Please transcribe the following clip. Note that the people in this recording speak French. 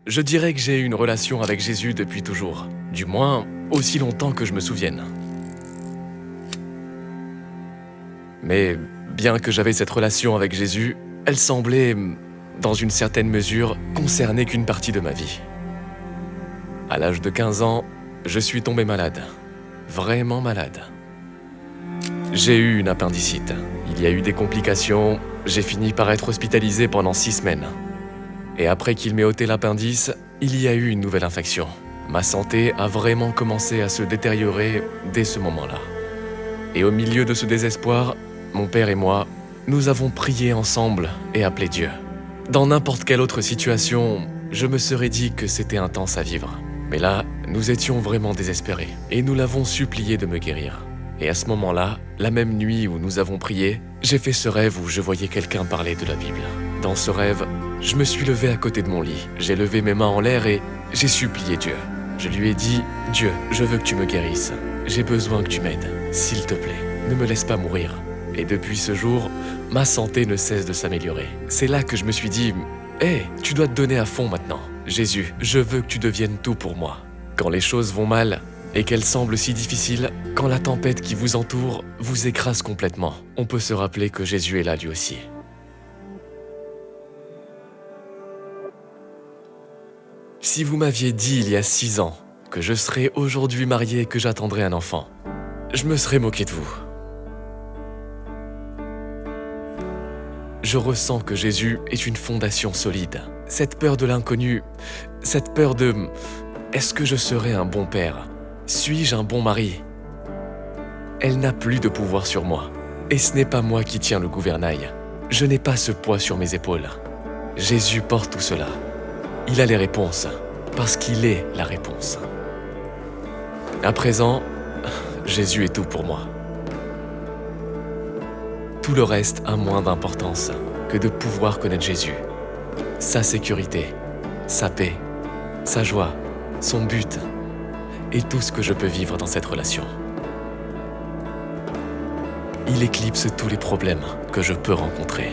Je dirais que j'ai eu une relation avec Jésus depuis toujours, du moins aussi longtemps que je me souvienne. Mais bien que j'avais cette relation avec Jésus, elle semblait, dans une certaine mesure, concerner qu'une partie de ma vie. À l'âge de 15 ans, je suis tombé malade. Vraiment malade. J'ai eu une appendicite. Il y a eu des complications, j'ai fini par être hospitalisé pendant 6 semaines. Et après qu'il m'ait ôté l'appendice, il y a eu une nouvelle infection. Ma santé a vraiment commencé à se détériorer dès ce moment-là. Et au milieu de ce désespoir, mon père et moi, nous avons prié ensemble et appelé Dieu. Dans n'importe quelle autre situation, je me serais dit que c'était intense à vivre. Mais là, nous étions vraiment désespérés et nous l'avons supplié de me guérir. Et à ce moment-là, la même nuit où nous avons prié, j'ai fait ce rêve où je voyais quelqu'un parler de la Bible. Dans ce rêve, je me suis levé à côté de mon lit. J'ai levé mes mains en l'air et j'ai supplié Dieu. Je lui ai dit « Dieu, je veux que tu me guérisses. J'ai besoin que tu m'aides. S'il te plaît, ne me laisse pas mourir. » Et depuis ce jour, ma santé ne cesse de s'améliorer. C'est là que je me suis dit « Hé, tu dois te donner à fond maintenant. Jésus, je veux que tu deviennes tout pour moi. » Quand les choses vont mal et qu'elles semblent si difficiles, quand la tempête qui vous entoure vous écrase complètement, on peut se rappeler que Jésus est là lui aussi. Si vous m'aviez dit il y a 6 ans que je serais aujourd'hui marié et que j'attendrais un enfant, je me serais moqué de vous. Je ressens que Jésus est une fondation solide. Cette peur de l'inconnu, cette peur de « est-ce que je serai un bon père? Suis-je un bon mari ?» Elle n'a plus de pouvoir sur moi. Et ce n'est pas moi qui tiens le gouvernail. Je n'ai pas ce poids sur mes épaules. Jésus porte tout cela. Il a les réponses, parce qu'il est la réponse. À présent, Jésus est tout pour moi. Tout le reste a moins d'importance que de pouvoir connaître Jésus, sa sécurité, sa paix, sa joie, son but et tout ce que je peux vivre dans cette relation. Il éclipse tous les problèmes que je peux rencontrer.